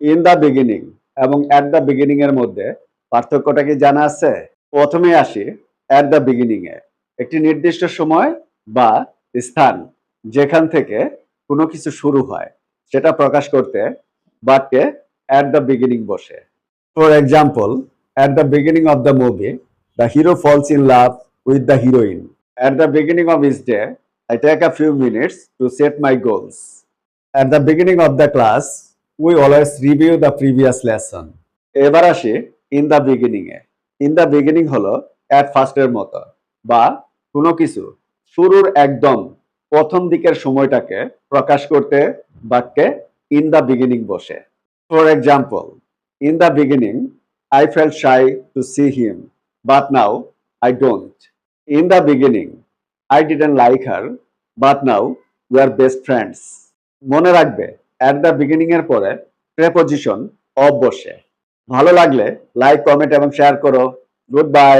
In the beginning এবং at the beginning এর মধ্যে পার্থক্যটা কি জানা আছে? প্রথমে আসি অ্যাট দ্য বিগিনিং এ। একটি নির্দিষ্ট সময় বা স্থান যেখান থেকে কোনো কিছু শুরু হয় সেটা প্রকাশ করতে বাক্যে অ্যাট দ্য বিগিনিং বসে। For example, at the beginning of the movie the hero falls in love with the heroine. At the beginning of each day I take a few minutes to set my goals. At the beginning of the class, we always review the previous lesson. এবার আসি in the beginning A. In the beginning হলো at ফার্স্টের মতো বা কোনো কিছু শুরুর একদম প্রথম দিকের সময়টাকে প্রকাশ করতে বাক্যে ইন দ্য বিগিনিং বসে। For example, in the beginning I felt shy to see him, but now I don't. In the beginning I didn't like her, but now we are best friends. মনে রাখবে at the beginning এর পরে preposition of বসে। ভালো লাগলে like, comment এবং share করো। Good bye.